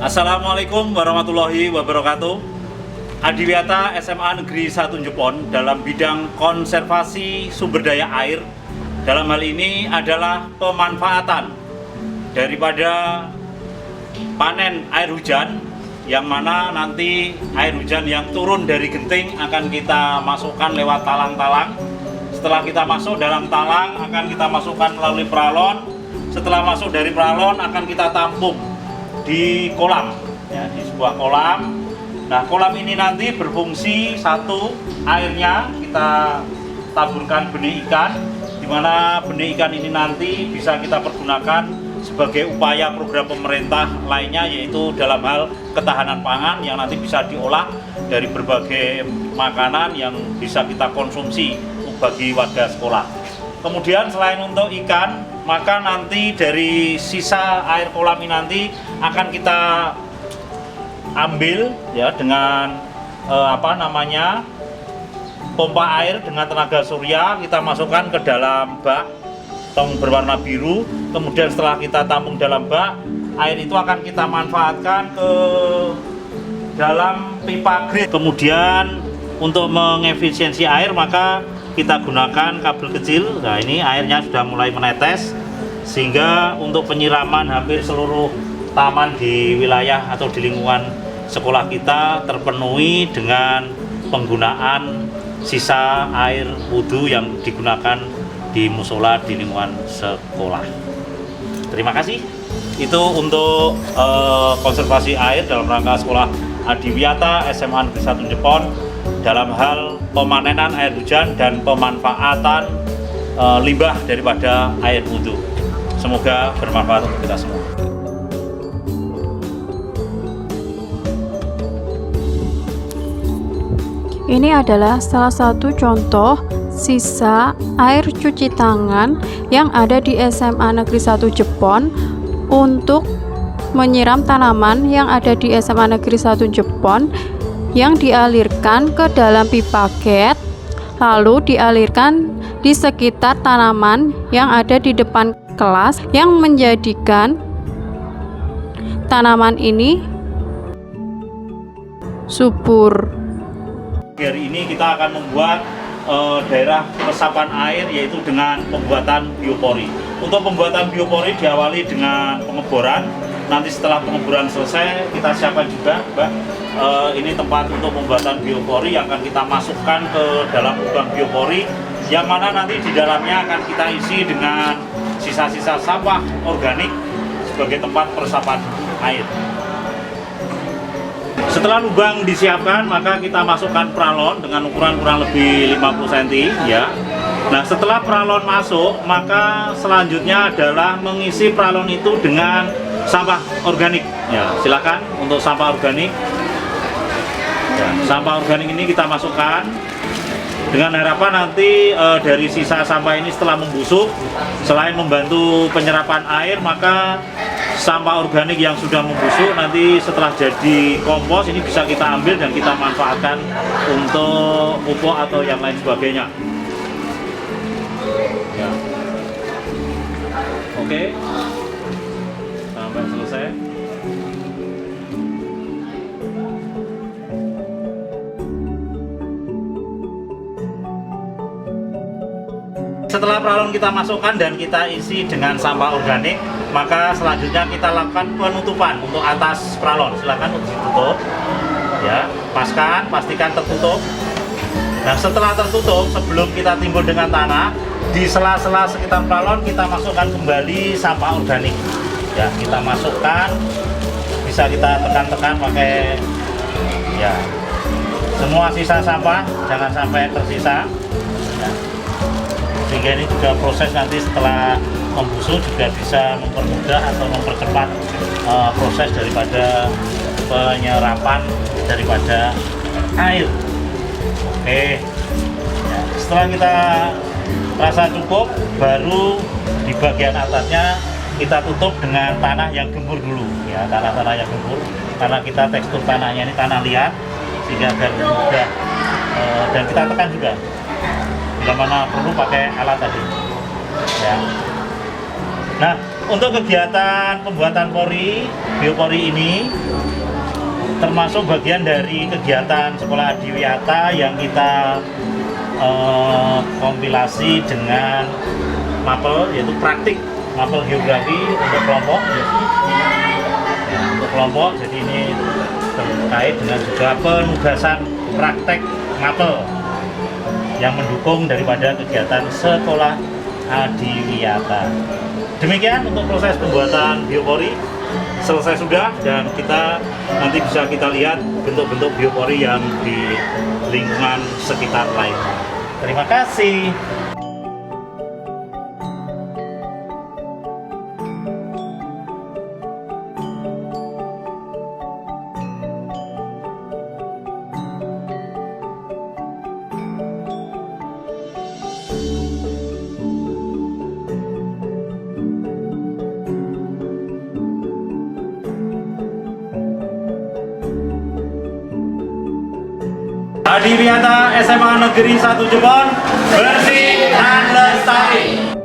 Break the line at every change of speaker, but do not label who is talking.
Assalamualaikum warahmatullahi wabarakatuh. Adiwiyata SMA Negeri 1 Jepon dalam bidang konservasi sumber daya air. Dalam hal ini adalah pemanfaatan daripada panen air hujan, yang mana nanti air hujan yang turun dari genting akan kita masukkan lewat talang-talang. Setelah kita masuk dalam talang, akan kita masukkan melalui peralon. Setelah masuk dari peralon, akan kita tampung di kolam, ya, di sebuah kolam. Nah, kolam ini nanti berfungsi satu, airnya kita taburkan benih ikan, di mana benih ikan ini nanti bisa kita pergunakan sebagai upaya program pemerintah lainnya, yaitu dalam hal ketahanan pangan yang nanti bisa diolah dari berbagai makanan yang bisa kita konsumsi bagi warga sekolah. Kemudian selain untuk ikan, maka nanti dari sisa air kolam ini nanti akan kita ambil, ya, dengan pompa air dengan tenaga surya, kita masukkan ke dalam bak tong berwarna biru. Kemudian setelah kita tampung dalam bak, air itu akan kita manfaatkan ke dalam pipa grid. Kemudian untuk mengefisiensi air, maka kita gunakan kabel kecil. Nah, ini airnya sudah mulai menetes, sehingga untuk penyiraman hampir seluruh taman di wilayah atau di lingkungan sekolah kita terpenuhi dengan penggunaan sisa air wudhu yang digunakan di musola di lingkungan sekolah. Terima kasih. Itu untuk konservasi air dalam rangka sekolah Adiwiyata SMA Negeri 1 Jepon dalam hal pemanenan air hujan dan pemanfaatan limbah daripada air wudhu. Semoga bermanfaat untuk kita semua.
Ini adalah salah satu contoh sisa air cuci tangan yang ada di SMA Negeri 1 Jepon untuk menyiram tanaman yang ada di SMA Negeri 1 Jepon, yang dialirkan ke dalam pipa cat, lalu dialirkan di sekitar tanaman yang ada di depan kelas, yang menjadikan tanaman ini subur.
Hari ini kita akan membuat daerah resapan air, yaitu dengan pembuatan biopori. Untuk pembuatan biopori diawali dengan pengeboran. Nanti setelah pengeboran selesai, kita siapkan juga, Mbak, ini tempat untuk pembuatan biopori yang akan kita masukkan ke dalam lubang biopori, yang mana nanti di dalamnya akan kita isi dengan sisa-sisa sampah organik sebagai tempat peresapan air. Setelah lubang disiapkan, maka kita masukkan peralon dengan ukuran kurang lebih 50 cm, ya. Nah, setelah peralon masuk, maka selanjutnya adalah mengisi peralon itu dengan sampah organik. Ya, silakan untuk sampah organik. Ya, sampah organik ini kita masukkan dengan harapan nanti dari sisa sampah ini setelah membusuk, selain membantu penyerapan air, maka sampah organik yang sudah membusuk nanti setelah jadi kompos ini bisa kita ambil dan kita manfaatkan untuk pupuk atau yang lain sebagainya. Ya. Oke, sampai selesai. Setelah peralon kita masukkan dan kita isi dengan sampah organik, maka selanjutnya kita lakukan penutupan untuk atas peralon. Silakan untuk ditutup, ya, pastikan tertutup. Nah, setelah tertutup, sebelum kita timbul dengan tanah, di sela-sela sekitar peralon kita masukkan kembali sampah organik. Ya, kita masukkan, bisa kita tekan-tekan pakai, ya, semua sisa sampah jangan sampai tersisa. Ya. Sehingga ini juga proses nanti setelah membusuk juga bisa mempermudah atau mempercepat proses daripada penyerapan daripada air. Oke, ya, setelah kita rasa cukup, baru di bagian atasnya kita tutup dengan tanah yang gembur dulu, ya, tanah-tanah yang gembur, karena kita tekstur tanahnya ini tanah liat, sehingga agar mudah dan kita tekan juga bila mana perlu pakai alat tadi, ya. Nah, untuk kegiatan pembuatan pori biopori ini termasuk bagian dari kegiatan Sekolah Adiwiyata yang kita kompilasi dengan mapel, yaitu praktik mapel geografi untuk kelompok. Ya, untuk kelompok, jadi ini terkait dengan juga penugasan praktek mapel yang mendukung daripada kegiatan Sekolah Adiwiyata. Demikian untuk proses pembuatan biopori selesai sudah, dan nanti bisa kita lihat bentuk-bentuk biopori yang di lingkungan sekitar lainnya. Terima kasih. Adiwiyata SMA Negeri 1 Jepon, bersih dan lestari.